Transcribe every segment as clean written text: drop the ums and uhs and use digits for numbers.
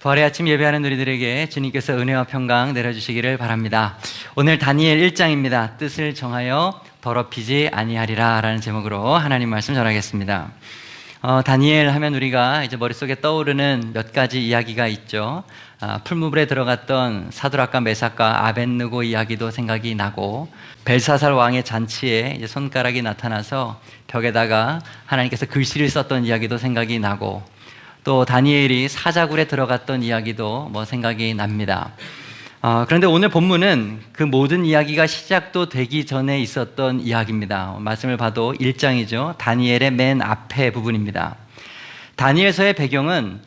부활의 아침 예배하는 우리들에게 주님께서 은혜와 평강 내려주시기를 바랍니다. 오늘 다니엘 1장입니다. 뜻을 정하여 더럽히지 아니하리라 라는 제목으로 하나님 말씀 전하겠습니다. 다니엘 하면 우리가 이제 머릿속에 떠오르는 몇 가지 이야기가 있죠. 풀무불에 들어갔던 사드락과 메삭과 아벳느고 이야기도 생각이 나고, 벨사살 왕의 잔치에 이제 손가락이 나타나서 벽에다가 하나님께서 글씨를 썼던 이야기도 생각이 나고, 또 다니엘이 사자굴에 들어갔던 이야기도 생각이 납니다. 그런데 오늘 본문은 그 모든 이야기가 시작도 되기 전에 있었던 이야기입니다. 말씀을 봐도 1장이죠. 다니엘의 맨 앞에 부분입니다. 다니엘서의 배경은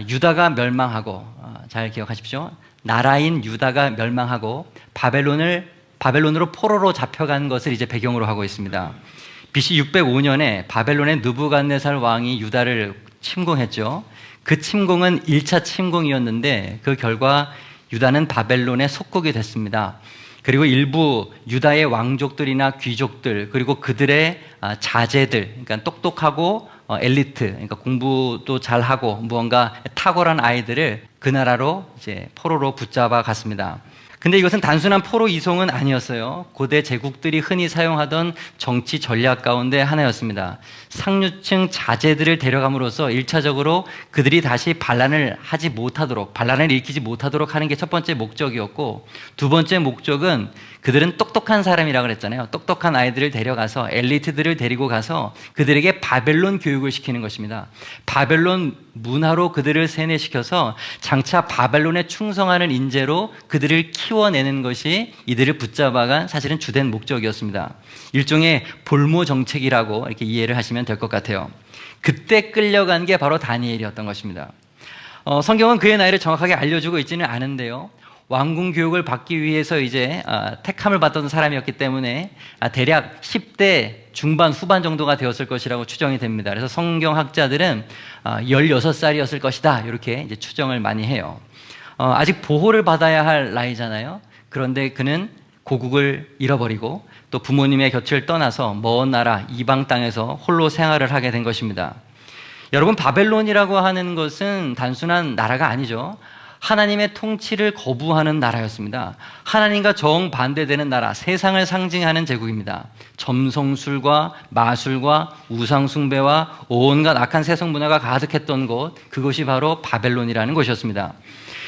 유다가 멸망하고, 잘 기억하십시오. 나라인 유다가 멸망하고 바벨론으로 포로로 잡혀간 것을 이제 배경으로 하고 있습니다. BC 605년에 바벨론의 느부갓네살 왕이 유다를 침공했죠. 그 침공은 1차 침공이었는데 그 결과 유다는 바벨론의 속국이 됐습니다. 그리고 일부 유다의 왕족들이나 귀족들, 그리고 그들의 자제들, 그러니까 똑똑하고 엘리트, 그러니까 공부도 잘하고 무언가 탁월한 아이들을 그 나라로 이제 포로로 붙잡아 갔습니다. 근데 이것은 단순한 포로 이송은 아니었어요. 고대 제국들이 흔히 사용하던 정치 전략 가운데 하나였습니다. 상류층 자제들을 데려감으로써 1차적으로 그들이 다시 반란을 일으키지 못하도록 하는 게 첫 번째 목적이었고, 두 번째 목적은 그들은 똑똑한 사람이라고 그랬잖아요. 똑똑한 아이들을 데려가서, 엘리트들을 데리고 가서 그들에게 바벨론 교육을 시키는 것입니다. 바벨론 문화로 그들을 세뇌시켜서 장차 바벨론에 충성하는 인재로 그들을 키워내는 것이 이들을 붙잡아간 사실은 주된 목적이었습니다. 일종의 볼모 정책이라고 이렇게 이해를 하시면 될 것 같아요. 그때 끌려간 게 바로 다니엘이었던 것입니다. 성경은 그의 나이를 정확하게 알려주고 있지는 않은데요. 왕궁 교육을 받기 위해서 이제 택함을 받던 사람이었기 때문에 대략 10대 중반 후반 정도가 되었을 것이라고 추정이 됩니다. 그래서 성경학자들은 16살이었을 것이다, 이렇게 이제 추정을 많이 해요. 아직 보호를 받아야 할 나이잖아요. 그런데 그는 고국을 잃어버리고 또 부모님의 곁을 떠나서 먼 나라 이방 땅에서 홀로 생활을 하게 된 것입니다. 여러분, 바벨론이라고 하는 것은 단순한 나라가 아니죠. 하나님의 통치를 거부하는 나라였습니다. 하나님과 정반대되는 나라, 세상을 상징하는 제국입니다. 점성술과 마술과 우상숭배와 온갖 악한 세속 문화가 가득했던 곳, 그것이 바로 바벨론이라는 곳이었습니다.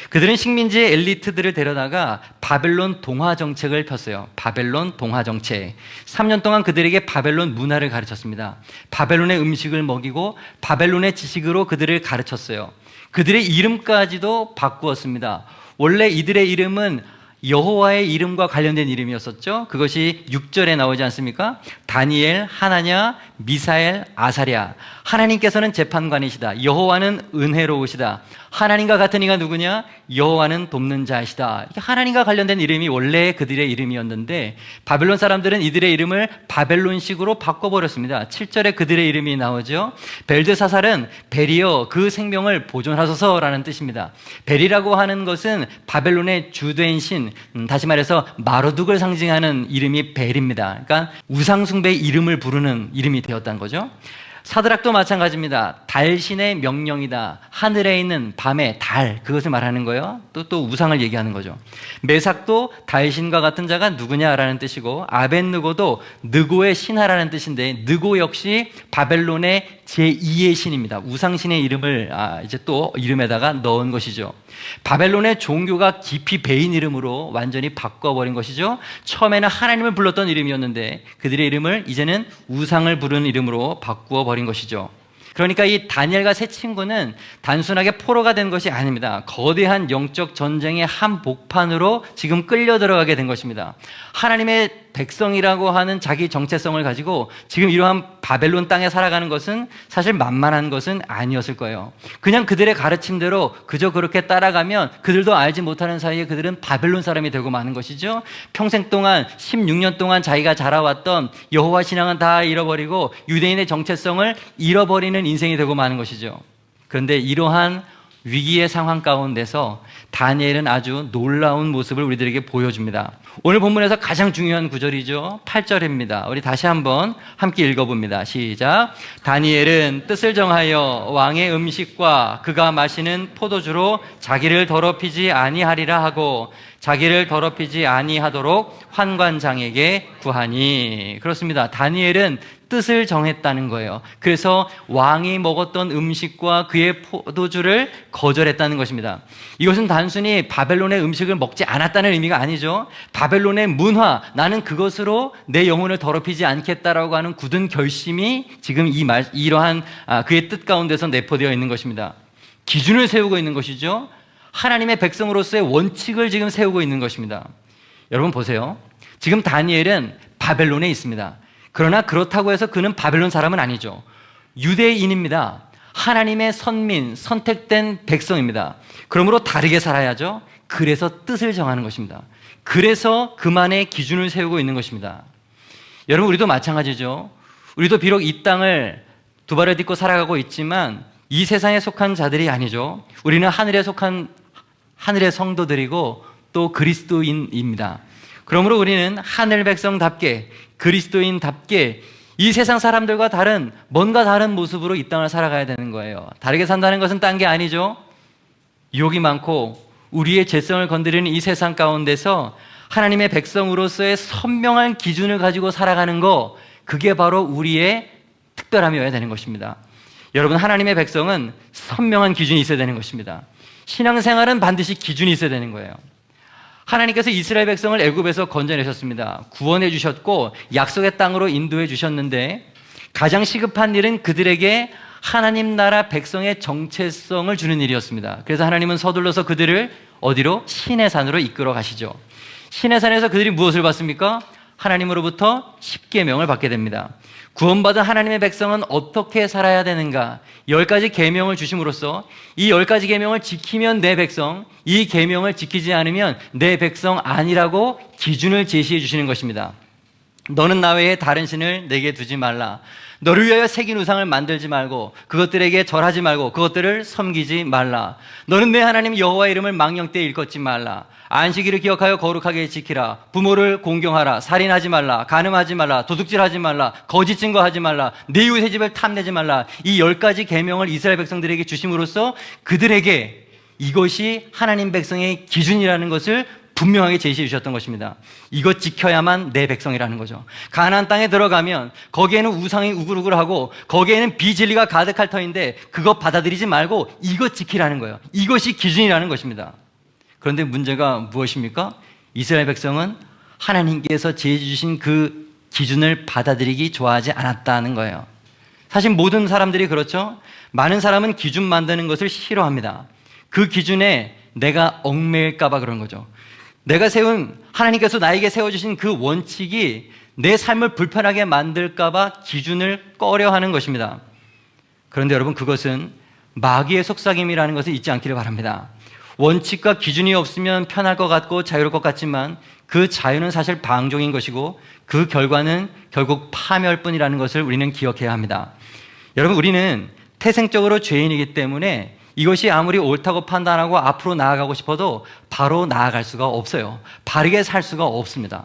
그들은 식민지의 엘리트들을 데려다가 바벨론 동화 정책을 폈어요. 바벨론 동화 정책. 3년 동안 그들에게 바벨론 문화를 가르쳤습니다. 바벨론의 음식을 먹이고 바벨론의 지식으로 그들을 가르쳤어요. 그들의 이름까지도 바꾸었습니다. 원래 이들의 이름은 여호와의 이름과 관련된 이름이었었죠. 그것이 6절에 나오지 않습니까? 다니엘, 하나냐, 미사엘, 아사랴. 하나님께서는 재판관이시다. 여호와는 은혜로우시다. 하나님과 같은 이가 누구냐? 여호와는 돕는 자이시다. 하나님과 관련된 이름이 원래 그들의 이름이었는데 바벨론 사람들은 이들의 이름을 바벨론식으로 바꿔버렸습니다. 7절에 그들의 이름이 나오죠. 벨드사살은 벨이여 그 생명을 보존하소서라는 뜻입니다. 벨이라고 하는 것은 바벨론의 주된 신, 다시 말해서 마르둑을 상징하는 이름이 벨입니다. 그러니까 우상숭배의 이름을 부르는 이름이 되었다는 거죠. 사드락도 마찬가지입니다. 달신의 명령이다. 하늘에 있는 밤의 달, 그것을 말하는 거예요. 또 우상을 얘기하는 거죠. 메삭도 달신과 같은 자가 누구냐라는 뜻이고, 아벳느고도 느고의 신하라는 뜻인데, 느고 역시 바벨론의 제2의 신입니다. 우상신의 이름을 이제 또 이름에다가 넣은 것이죠. 바벨론의 종교가 깊이 배인 이름으로 완전히 바꿔버린 것이죠. 처음에는 하나님을 불렀던 이름이었는데 그들의 이름을 이제는 우상을 부르는 이름으로 바꾸어 버린 것이죠. 그러니까 이 다니엘과 세 친구는 단순하게 포로가 된 것이 아닙니다. 거대한 영적 전쟁의 한복판으로 지금 끌려 들어가게 된 것입니다. 하나님의 백성이라고 하는 자기 정체성을 가지고 지금 이러한 바벨론 땅에 살아가는 것은 사실 만만한 것은 아니었을 거예요. 그냥 그들의 가르침대로 그저 그렇게 따라가면 그들도 알지 못하는 사이에 그들은 바벨론 사람이 되고 마는 것이죠. 평생 동안 16년 동안 자기가 자라왔던 여호와 신앙은 다 잃어버리고 유대인의 정체성을 잃어버리는 인생이 되고 마는 것이죠. 그런데 이러한 위기의 상황 가운데서 다니엘은 아주 놀라운 모습을 우리들에게 보여줍니다. 오늘 본문에서 가장 중요한 구절이죠. 8절입니다. 우리 다시 한번 함께 읽어봅니다. 시작. 다니엘은 뜻을 정하여 왕의 음식과 그가 마시는 포도주로 자기를 더럽히지 아니하리라 하고 자기를 더럽히지 아니하도록 환관장에게 구하니. 그렇습니다. 다니엘은 뜻을 정했다는 거예요. 그래서 왕이 먹었던 음식과 그의 포도주를 거절했다는 것입니다. 이것은 단순히 바벨론의 음식을 먹지 않았다는 의미가 아니죠. 바벨론의 문화, 나는 그것으로 내 영혼을 더럽히지 않겠다라고 하는 굳은 결심이 지금 이러한 그의 뜻 가운데서 내포되어 있는 것입니다. 기준을 세우고 있는 것이죠. 하나님의 백성으로서의 원칙을 지금 세우고 있는 것입니다. 여러분 보세요. 지금 다니엘은 바벨론에 있습니다. 그러나 그렇다고 해서 그는 바벨론 사람은 아니죠. 유대인입니다. 하나님의 선민, 선택된 백성입니다. 그러므로 다르게 살아야죠. 그래서 뜻을 정하는 것입니다. 그래서 그만의 기준을 세우고 있는 것입니다. 여러분, 우리도 마찬가지죠. 우리도 비록 이 땅을 두 발을 딛고 살아가고 있지만 이 세상에 속한 자들이 아니죠. 우리는 하늘에 속한 하늘의 성도들이고 또 그리스도인입니다. 그러므로 우리는 하늘 백성답게, 그리스도인답게 이 세상 사람들과 다른, 뭔가 다른 모습으로 이 땅을 살아가야 되는 거예요. 다르게 산다는 것은 딴 게 아니죠. 유혹이 많고 우리의 죄성을 건드리는 이 세상 가운데서 하나님의 백성으로서의 선명한 기준을 가지고 살아가는 거, 그게 바로 우리의 특별함이어야 되는 것입니다. 여러분, 하나님의 백성은 선명한 기준이 있어야 되는 것입니다. 신앙생활은 반드시 기준이 있어야 되는 거예요. 하나님께서 이스라엘 백성을 애굽에서 건져내셨습니다. 구원해 주셨고 약속의 땅으로 인도해 주셨는데 가장 시급한 일은 그들에게 하나님 나라 백성의 정체성을 주는 일이었습니다. 그래서 하나님은 서둘러서 그들을 어디로? 시내산으로 이끌어 가시죠. 시내산에서 그들이 무엇을 받습니까? 하나님으로부터 십계명을 받게 됩니다. 구원받은 하나님의 백성은 어떻게 살아야 되는가? 10가지 계명을 주심으로써 이 10가지 계명을 지키면 내 백성, 이 계명을 지키지 않으면 내 백성 아니라고 기준을 제시해 주시는 것입니다. 너는 나 외에 다른 신을 내게 두지 말라. 너를 위하여 새긴 우상을 만들지 말고 그것들에게 절하지 말고 그것들을 섬기지 말라. 너는 내 하나님 여호와의 이름을 망령 때 일컫지 말라. 안식일을 기억하여 거룩하게 지키라. 부모를 공경하라. 살인하지 말라. 간음하지 말라. 도둑질하지 말라. 거짓 증거하지 말라. 내 이웃의 집을 탐내지 말라. 이 10가지 계명을 이스라엘 백성들에게 주심으로써 그들에게 이것이 하나님 백성의 기준이라는 것을 분명하게 제시해 주셨던 것입니다. 이것 지켜야만 내 백성이라는 거죠. 가나안 땅에 들어가면 거기에는 우상이 우글우글하고 거기에는 비진리가 가득할 터인데 그것 받아들이지 말고 이것 지키라는 거예요. 이것이 기준이라는 것입니다. 그런데 문제가 무엇입니까? 이스라엘 백성은 하나님께서 제시해 주신 그 기준을 받아들이기 좋아하지 않았다는 거예요. 사실 모든 사람들이 그렇죠. 많은 사람은 기준 만드는 것을 싫어합니다. 그 기준에 내가 얽매일까 봐 그런 거죠. 내가 세운, 하나님께서 나에게 세워주신 그 원칙이 내 삶을 불편하게 만들까 봐 기준을 꺼려하는 것입니다. 그런데 여러분, 그것은 마귀의 속삭임이라는 것을 잊지 않기를 바랍니다. 원칙과 기준이 없으면 편할 것 같고 자유로울 것 같지만 그 자유는 사실 방종인 것이고 그 결과는 결국 파멸뿐이라는 것을 우리는 기억해야 합니다. 여러분, 우리는 태생적으로 죄인이기 때문에 이것이 아무리 옳다고 판단하고 앞으로 나아가고 싶어도 바로 나아갈 수가 없어요. 바르게 살 수가 없습니다.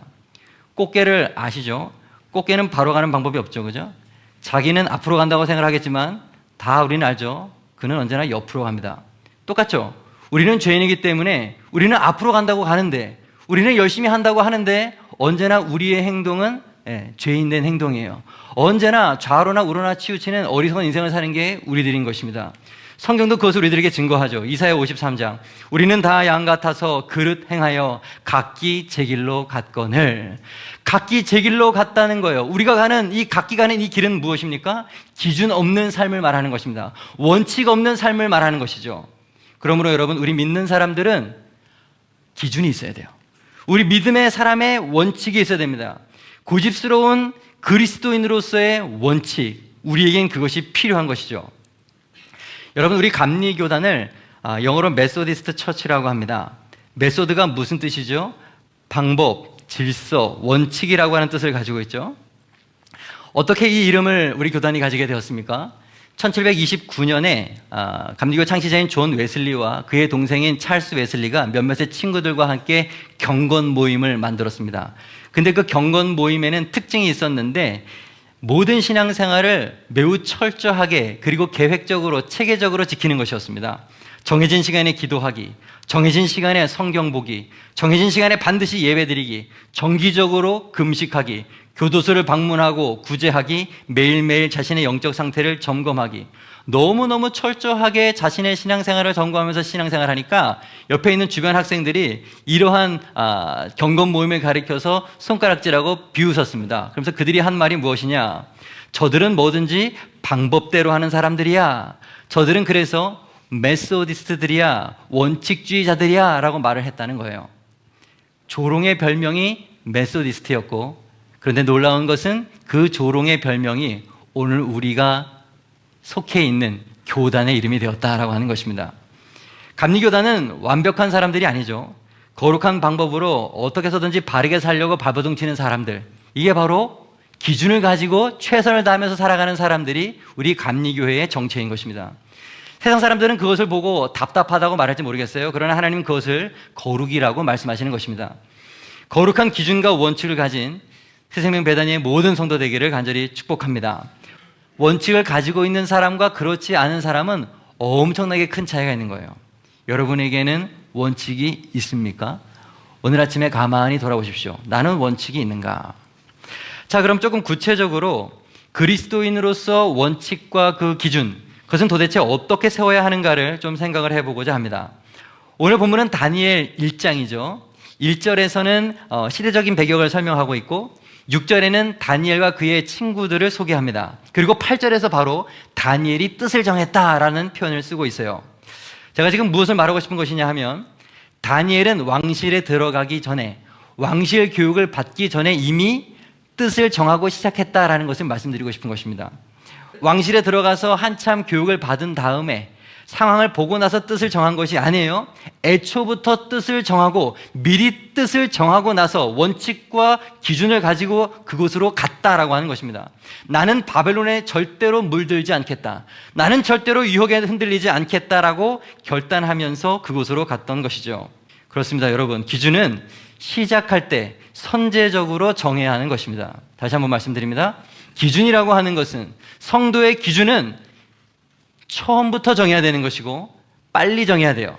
꽃게를 아시죠? 꽃게는 바로 가는 방법이 없죠, 그죠? 자기는 앞으로 간다고 생각하겠지만 다 우리는 알죠? 그는 언제나 옆으로 갑니다. 똑같죠? 우리는 죄인이기 때문에 우리는 앞으로 간다고 가는데, 우리는 열심히 한다고 하는데 언제나 우리의 행동은 죄인된 행동이에요. 언제나 좌로나 우로나 치우치는 어리석은 인생을 사는 게 우리들인 것입니다. 성경도 그것을 우리들에게 증거하죠. 이사야 53장. 우리는 다 양 같아서 그릇 행하여 각기 제 길로 갔거늘. 각기 제 길로 갔다는 거예요. 우리가 가는 이 각기 가는 이 길은 무엇입니까? 기준 없는 삶을 말하는 것입니다. 원칙 없는 삶을 말하는 것이죠. 그러므로 여러분, 우리 믿는 사람들은 기준이 있어야 돼요. 우리 믿음의 사람의 원칙이 있어야 됩니다. 고집스러운 그리스도인으로서의 원칙, 우리에겐 그것이 필요한 것이죠. 여러분, 우리 감리교단을 영어로 메소디스트 처치라고 합니다. 메소드가 무슨 뜻이죠? 방법, 질서, 원칙이라고 하는 뜻을 가지고 있죠. 어떻게 이 이름을 우리 교단이 가지게 되었습니까? 1729년에 감리교 창시자인 존 웨슬리와 그의 동생인 찰스 웨슬리가 몇몇의 친구들과 함께 경건 모임을 만들었습니다. 근데 그 경건 모임에는 특징이 있었는데 모든 신앙생활을 매우 철저하게 그리고 계획적으로 체계적으로 지키는 것이었습니다. 정해진 시간에 기도하기, 정해진 시간에 성경 보기, 정해진 시간에 반드시 예배드리기, 정기적으로 금식하기, 교도소를 방문하고 구제하기, 매일매일 자신의 영적 상태를 점검하기. 너무너무 철저하게 자신의 신앙생활을 점검하면서 신앙생활하니까 옆에 있는 주변 학생들이 이러한 경건 모임을 가리켜서 손가락질하고 비웃었습니다. 그러면서 그들이 한 말이 무엇이냐? 저들은 뭐든지 방법대로 하는 사람들이야. 저들은 그래서 메소디스트들이야, 원칙주의자들이야 라고 말을 했다는 거예요. 조롱의 별명이 메소디스트였고, 그런데 놀라운 것은 그 조롱의 별명이 오늘 우리가 속해 있는 교단의 이름이 되었다라고 하는 것입니다. 감리교단은 완벽한 사람들이 아니죠. 거룩한 방법으로 어떻게 해서든지 바르게 살려고 발버둥 치는 사람들, 이게 바로 기준을 가지고 최선을 다하면서 살아가는 사람들이 우리 감리교회의 정체인 것입니다. 세상 사람들은 그것을 보고 답답하다고 말할지 모르겠어요. 그러나 하나님은 그것을 거룩이라고 말씀하시는 것입니다. 거룩한 기준과 원칙을 가진 새생명 베다니의 모든 성도 되기를 간절히 축복합니다. 원칙을 가지고 있는 사람과 그렇지 않은 사람은 엄청나게 큰 차이가 있는 거예요. 여러분에게는 원칙이 있습니까? 오늘 아침에 가만히 돌아보십시오. 나는 원칙이 있는가? 자, 그럼 조금 구체적으로 그리스도인으로서 원칙과 그 기준, 그것은 도대체 어떻게 세워야 하는가를 좀 생각을 해보고자 합니다. 오늘 본문은 다니엘 1장이죠. 1절에서는 시대적인 배경을 설명하고 있고 6절에는 다니엘과 그의 친구들을 소개합니다. 그리고 8절에서 바로 다니엘이 뜻을 정했다라는 표현을 쓰고 있어요. 제가 지금 무엇을 말하고 싶은 것이냐 하면 다니엘은 왕실에 들어가기 전에, 왕실 교육을 받기 전에 이미 뜻을 정하고 시작했다라는 것을 말씀드리고 싶은 것입니다. 왕실에 들어가서 한참 교육을 받은 다음에 상황을 보고 나서 뜻을 정한 것이 아니에요. 애초부터 뜻을 정하고 미리 뜻을 정하고 나서 원칙과 기준을 가지고 그곳으로 갔다라고 하는 것입니다. 나는 바벨론에 절대로 물들지 않겠다. 나는 절대로 유혹에 흔들리지 않겠다라고 결단하면서 그곳으로 갔던 것이죠. 그렇습니다, 여러분. 기준은 시작할 때 선제적으로 정해야 하는 것입니다. 다시 한번 말씀드립니다. 기준이라고 하는 것은, 성도의 기준은 처음부터 정해야 되는 것이고 빨리 정해야 돼요.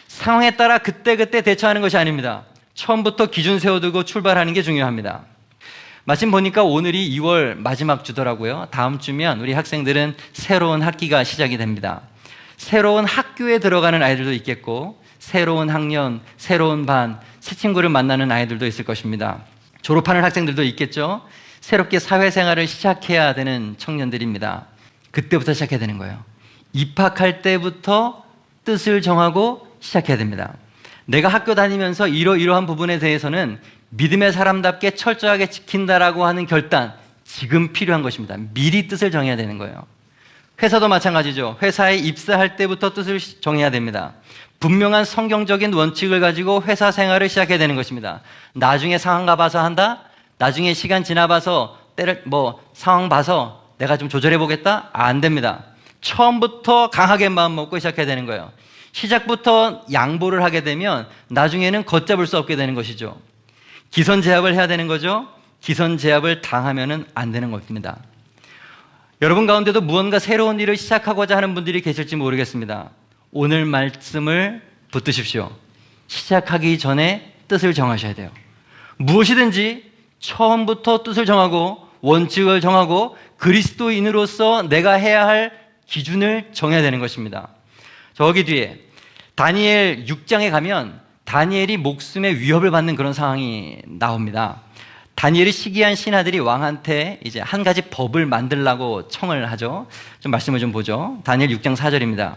상황에 따라 그때그때 대처하는 것이 아닙니다. 처음부터 기준 세워두고 출발하는 게 중요합니다. 마침 보니까 오늘이 2월 마지막 주더라고요. 다음 주면 우리 학생들은 새로운 학기가 시작이 됩니다. 새로운 학교에 들어가는 아이들도 있겠고 새로운 학년, 새로운 반, 새 친구를 만나는 아이들도 있을 것입니다. 졸업하는 학생들도 있겠죠. 새롭게 사회생활을 시작해야 되는 청년들입니다. 그때부터 시작해야 되는 거예요. 입학할 때부터 뜻을 정하고 시작해야 됩니다. 내가 학교 다니면서 이러이러한 부분에 대해서는 믿음의 사람답게 철저하게 지킨다라고 하는 결단, 지금 필요한 것입니다. 미리 뜻을 정해야 되는 거예요. 회사도 마찬가지죠. 회사에 입사할 때부터 뜻을 정해야 됩니다. 분명한 성경적인 원칙을 가지고 회사 생활을 시작해야 되는 것입니다. 나중에 상황 가봐서 한다? 나중에 시간 지나봐서 상황 봐서 내가 좀 조절해 보겠다? 안 됩니다. 처음부터 강하게 마음 먹고 시작해야 되는 거예요. 시작부터 양보를 하게 되면 나중에는 걷잡을 수 없게 되는 것이죠. 기선제압을 해야 되는 거죠. 기선제압을 당하면은 안 되는 것입니다. 여러분 가운데도 무언가 새로운 일을 시작하고자 하는 분들이 계실지 모르겠습니다. 오늘 말씀을 붙드십시오. 시작하기 전에 뜻을 정하셔야 돼요. 무엇이든지 처음부터 뜻을 정하고 원칙을 정하고 그리스도인으로서 내가 해야 할 기준을 정해야 되는 것입니다. 저기 뒤에 다니엘 6장에 가면 다니엘이 목숨의 위협을 받는 그런 상황이 나옵니다. 다니엘이 시기한 신하들이 왕한테 이제 한 가지 법을 만들라고 청을 하죠. 좀 말씀을 좀 보죠. 다니엘 6장 4절입니다.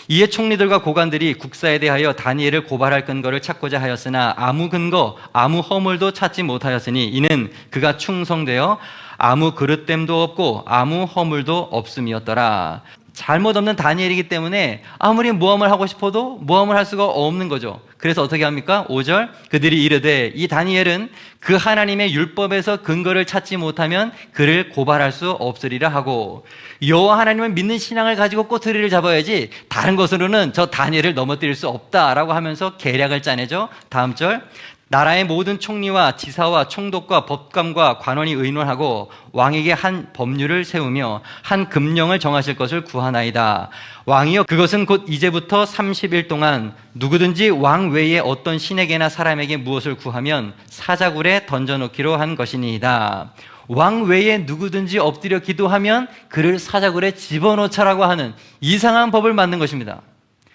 이에 총리들과 고관들이 국사에 대하여 다니엘을 고발할 근거를 찾고자 하였으나 아무 근거, 아무 허물도 찾지 못하였으니 이는 그가 충성되어 아무 그릇됨도 없고 아무 허물도 없음이었더라. 잘못 없는 다니엘이기 때문에 아무리 모함을 하고 싶어도 모함을 할 수가 없는 거죠. 그래서 어떻게 합니까? 5절, 그들이 이르되 이 다니엘은 그 하나님의 율법에서 근거를 찾지 못하면 그를 고발할 수 없으리라 하고, 여호와 하나님을 믿는 신앙을 가지고 꼬투리를 잡아야지 다른 것으로는 저 다니엘을 넘어뜨릴 수 없다라고 하면서 계략을 짜내죠. 다음 절, 나라의 모든 총리와 지사와 총독과 법관과 관원이 의논하고 왕에게 한 법률을 세우며 한 금령을 정하실 것을 구하나이다. 왕이여, 그것은 곧 이제부터 30일 동안 누구든지 왕 외에 어떤 신에게나 사람에게 무엇을 구하면 사자굴에 던져놓기로 한 것이니이다. 왕 외에 누구든지 엎드려 기도하면 그를 사자굴에 집어넣자라고 하는 이상한 법을 만든 것입니다.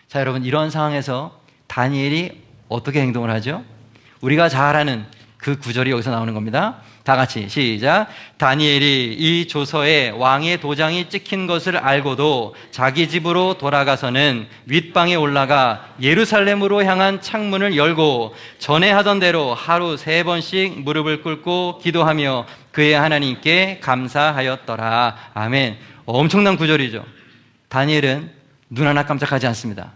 자, 여러분, 이런 상황에서 다니엘이 어떻게 행동을 하죠? 우리가 잘 아는 그 구절이 여기서 나오는 겁니다. 다 같이 시작. 다니엘이 이 조서에 왕의 도장이 찍힌 것을 알고도 자기 집으로 돌아가서는 윗방에 올라가 예루살렘으로 향한 창문을 열고 전에 하던 대로 하루 3번씩 무릎을 꿇고 기도하며 그의 하나님께 감사하였더라. 아멘. 엄청난 구절이죠. 다니엘은 눈 하나 깜짝하지 않습니다.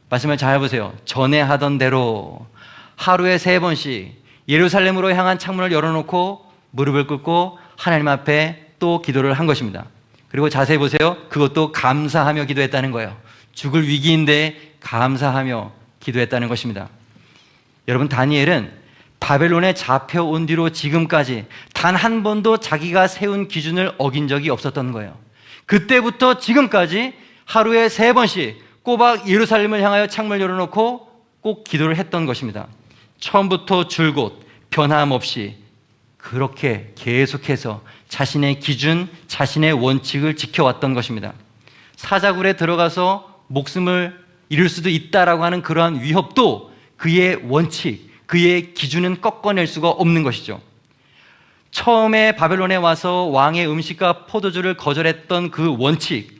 말씀을 잘 보세요. 전에 하던 대로 하루에 3번씩 예루살렘으로 향한 창문을 열어놓고 무릎을 꿇고 하나님 앞에 또 기도를 한 것입니다. 그리고 자세히 보세요. 그것도 감사하며 기도했다는 거예요. 죽을 위기인데 감사하며 기도했다는 것입니다. 여러분, 다니엘은 바벨론에 잡혀온 뒤로 지금까지 단 한 번도 자기가 세운 기준을 어긴 적이 없었던 거예요. 그때부터 지금까지 하루에 3번씩 꼬박 예루살렘을 향하여 창문을 열어놓고 꼭 기도를 했던 것입니다. 처음부터 줄곧 변함없이 그렇게 계속해서 자신의 기준, 자신의 원칙을 지켜왔던 것입니다. 사자굴에 들어가서 목숨을 잃을 수도 있다라고 하는 그러한 위협도 그의 원칙, 그의 기준은 꺾어낼 수가 없는 것이죠. 처음에 바벨론에 와서 왕의 음식과 포도주를 거절했던 그 원칙,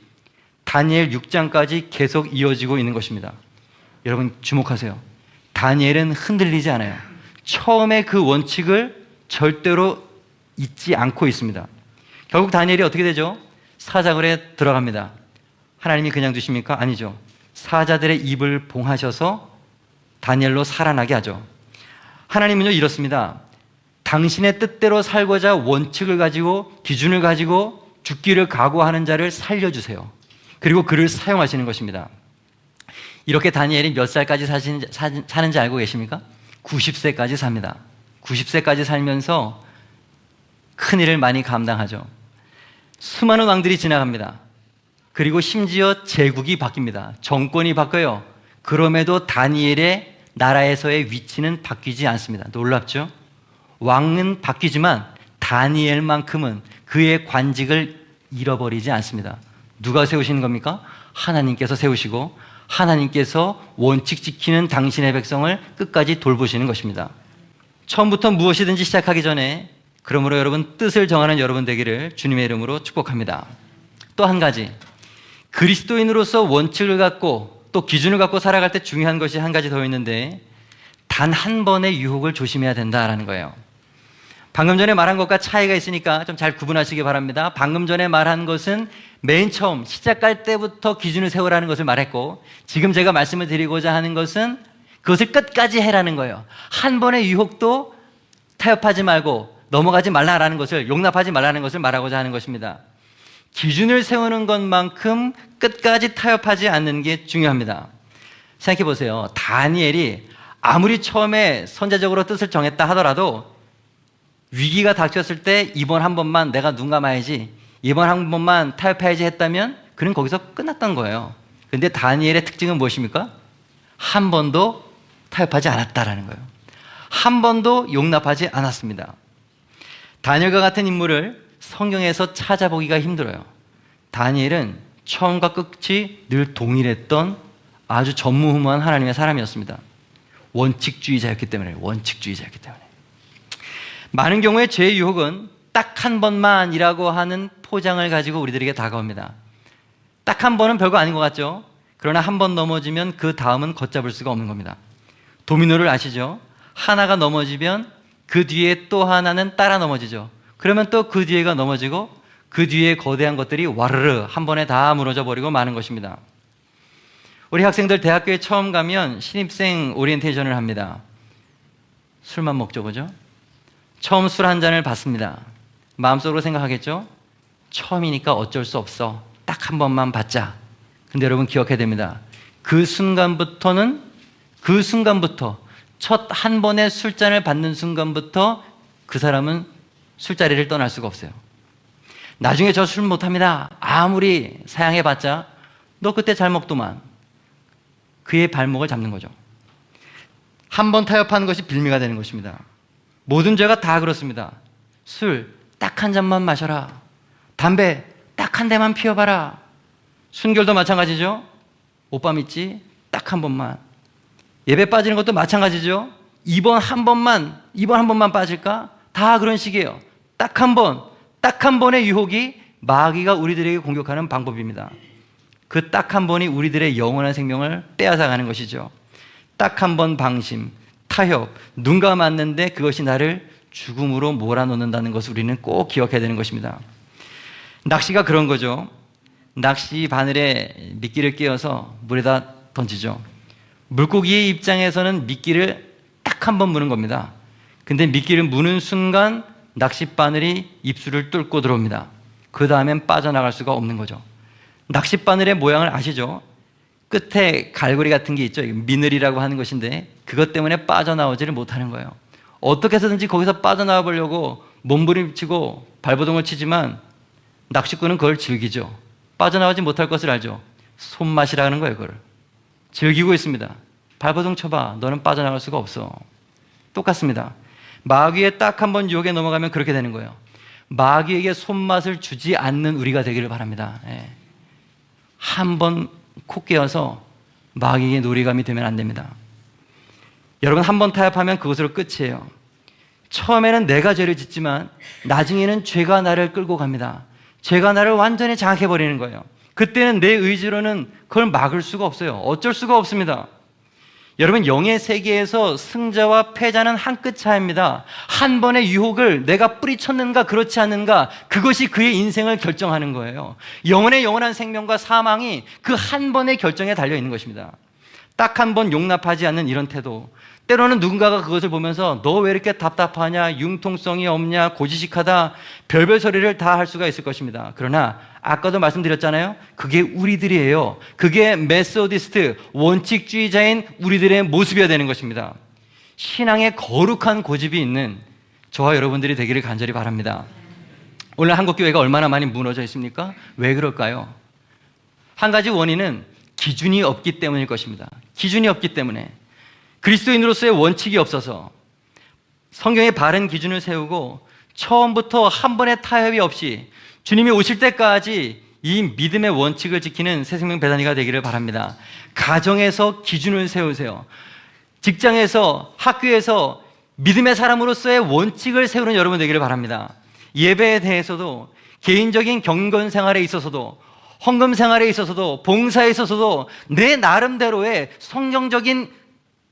다니엘 6장까지 계속 이어지고 있는 것입니다. 여러분, 주목하세요. 다니엘은 흔들리지 않아요. 처음에 그 원칙을 절대로 잊지 않고 있습니다. 결국 다니엘이 어떻게 되죠? 사자굴에 들어갑니다. 하나님이 그냥 두십니까? 아니죠. 사자들의 입을 봉하셔서 다니엘로 살아나게 하죠. 하나님은요, 이렇습니다. 당신의 뜻대로 살고자 원칙을 가지고 기준을 가지고 죽기를 각오하는 자를 살려주세요. 그리고 그를 사용하시는 것입니다. 이렇게 다니엘이 몇 살까지 사는지 알고 계십니까? 90세까지 삽니다. 90세까지 살면서 큰일을 많이 감당하죠. 수많은 왕들이 지나갑니다. 그리고 심지어 제국이 바뀝니다. 정권이 바뀌어요. 그럼에도 다니엘의 나라에서의 위치는 바뀌지 않습니다. 놀랍죠? 왕은 바뀌지만 다니엘만큼은 그의 관직을 잃어버리지 않습니다. 누가 세우시는 겁니까? 하나님께서 세우시고 하나님께서 원칙 지키는 당신의 백성을 끝까지 돌보시는 것입니다. 처음부터 무엇이든지 시작하기 전에 그러므로 여러분, 뜻을 정하는 여러분 되기를 주님의 이름으로 축복합니다. 또 한 가지, 그리스도인으로서 원칙을 갖고 또 기준을 갖고 살아갈 때 중요한 것이 한 가지 더 있는데, 단 한 번의 유혹을 조심해야 된다라는 거예요. 방금 전에 말한 것과 차이가 있으니까 좀 잘 구분하시기 바랍니다. 방금 전에 말한 것은 맨 처음 시작할 때부터 기준을 세우라는 것을 말했고, 지금 제가 말씀을 드리고자 하는 것은 그것을 끝까지 해라는 거예요. 한 번의 유혹도 타협하지 말고 넘어가지 말라라는 것을, 용납하지 말라는 것을 말하고자 하는 것입니다. 기준을 세우는 것만큼 끝까지 타협하지 않는 게 중요합니다. 생각해 보세요. 다니엘이 아무리 처음에 선제적으로 뜻을 정했다 하더라도 위기가 닥쳤을 때 이번 한 번만 내가 눈 감아야지, 이번 한 번만 타협해야지 했다면 그는 거기서 끝났던 거예요. 그런데 다니엘의 특징은 무엇입니까? 한 번도 타협하지 않았다라는 거예요. 한 번도 용납하지 않았습니다. 다니엘과 같은 인물을 성경에서 찾아보기가 힘들어요. 다니엘은 처음과 끝이 늘 동일했던 아주 전무후무한 하나님의 사람이었습니다. 원칙주의자였기 때문에. 많은 경우에 죄의 유혹은 딱 한 번만이라고 하는 포장을 가지고 우리들에게 다가옵니다. 딱 한 번은 별거 아닌 것 같죠? 그러나 한 번 넘어지면 그 다음은 걷잡을 수가 없는 겁니다. 도미노를 아시죠? 하나가 넘어지면 그 뒤에 또 하나는 따라 넘어지죠. 그러면 또 그 뒤에가 넘어지고 그 뒤에 거대한 것들이 와르르 한 번에 다 무너져 버리고 마는 것입니다. 우리 학생들 대학교에 처음 가면 신입생 오리엔테이션을 합니다. 술만 먹죠, 그죠? 처음 술 한 잔을 받습니다. 마음속으로 생각하겠죠? 처음이니까 어쩔 수 없어. 딱 한 번만 받자. 근데 여러분 기억해야 됩니다. 그 순간부터 첫 한 번의 술잔을 받는 순간부터 그 사람은 술자리를 떠날 수가 없어요. 나중에 저 술 못합니다. 아무리 사양해봤자 너 그때 잘 먹더만. 그의 발목을 잡는 거죠. 한 번 타협하는 것이 빌미가 되는 것입니다. 모든 죄가 다 그렇습니다. 술 딱 한 잔만 마셔라. 담배 딱 한 대만 피워봐라. 순결도 마찬가지죠. 오빠 믿지? 딱 한 번만. 예배 빠지는 것도 마찬가지죠. 이번 한 번만 빠질까? 다 그런 식이에요. 딱 한 번의 유혹이 마귀가 우리들에게 공격하는 방법입니다. 그 딱 한 번이 우리들의 영원한 생명을 빼앗아가는 것이죠. 딱 한 번 방심, 타협, 눈과 맞는데 그것이 나를 죽음으로 몰아넣는다는 것을 우리는 꼭 기억해야 되는 것입니다. 낚시가 그런 거죠. 낚시 바늘에 미끼를 끼워서 물에다 던지죠. 물고기의 입장에서는 미끼를 딱 한 번 무는 겁니다. 근데 미끼를 무는 순간 낚싯바늘이 입술을 뚫고 들어옵니다. 그 다음엔 빠져나갈 수가 없는 거죠. 낚싯바늘의 모양을 아시죠? 끝에 갈고리 같은 게 있죠. 미늘이라고 하는 것인데 그것 때문에 빠져나오지를 못하는 거예요. 어떻게 해서든지 거기서 빠져나와 보려고 몸부림치고 발버둥을 치지만 낚시꾼은 그걸 즐기죠. 빠져나오지 못할 것을 알죠. 손맛이라는 거예요. 그걸 즐기고 있습니다. 발버둥 쳐봐. 너는 빠져나갈 수가 없어. 똑같습니다. 마귀의 딱 한 번 유혹에 넘어가면 그렇게 되는 거예요. 마귀에게 손맛을 주지 않는 우리가 되기를 바랍니다. 한 번 콕 깨어서 마귀에게 놀이감이 되면 안 됩니다. 여러분 한 번 타협하면 그것으로 끝이에요. 처음에는 내가 죄를 짓지만 나중에는 죄가 나를 끌고 갑니다. 죄가 나를 완전히 장악해버리는 거예요. 그때는 내 의지로는 그걸 막을 수가 없어요. 어쩔 수가 없습니다. 여러분 영의 세계에서 승자와 패자는 한 끗 차이입니다. 한 번의 유혹을 내가 뿌리쳤는가 그렇지 않는가 그것이 그의 인생을 결정하는 거예요. 영혼의 영원한 생명과 사망이 그 한 번의 결정에 달려있는 것입니다. 딱 한 번 용납하지 않는 이런 태도, 때로는 누군가가 그것을 보면서 너 왜 이렇게 답답하냐, 융통성이 없냐, 고지식하다, 별별 소리를 다 할 수가 있을 것입니다. 그러나 아까도 말씀드렸잖아요. 그게 우리들이에요. 그게 메소디스트, 원칙주의자인 우리들의 모습이어야 되는 것입니다. 신앙에 거룩한 고집이 있는 저와 여러분들이 되기를 간절히 바랍니다. 오늘 한국교회가 얼마나 많이 무너져 있습니까? 왜 그럴까요? 한 가지 원인은 기준이 없기 때문일 것입니다. 기준이 없기 때문에 그리스도인으로서의 원칙이 없어서 성경의 바른 기준을 세우고 처음부터 한 번의 타협이 없이 주님이 오실 때까지 이 믿음의 원칙을 지키는 새생명 배단위가 되기를 바랍니다. 가정에서 기준을 세우세요. 직장에서, 학교에서 믿음의 사람으로서의 원칙을 세우는 여러분 되기를 바랍니다. 예배에 대해서도 개인적인 경건 생활에 있어서도 헌금 생활에 있어서도 봉사에 있어서도 내 나름대로의 성경적인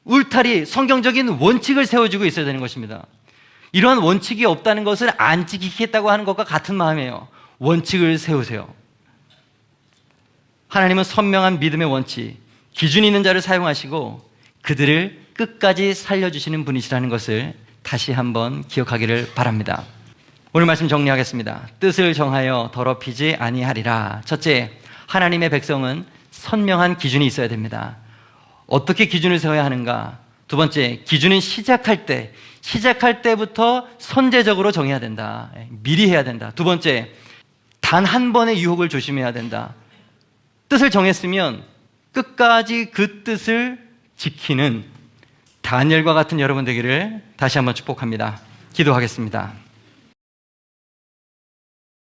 울타리, 성경적인 원칙을 세워주고 있어야 되는 것입니다. 이러한 원칙이 없다는 것을 안 지키겠다고 하는 것과 같은 마음이에요. 원칙을 세우세요. 하나님은 선명한 믿음의 원칙, 기준이 있는 자를 사용하시고 그들을 끝까지 살려주시는 분이시라는 것을 다시 한번 기억하기를 바랍니다. 오늘 말씀 정리하겠습니다. 뜻을 정하여 더럽히지 아니하리라. 첫째, 하나님의 백성은 선명한 기준이 있어야 됩니다. 어떻게 기준을 세워야 하는가? 두 번째, 기준은 시작할 때부터 선제적으로 정해야 된다. 미리 해야 된다. 두 번째, 단 한 번의 유혹을 조심해야 된다. 뜻을 정했으면 끝까지 그 뜻을 지키는 다니엘과 같은 여러분 되기를 다시 한번 축복합니다. 기도하겠습니다.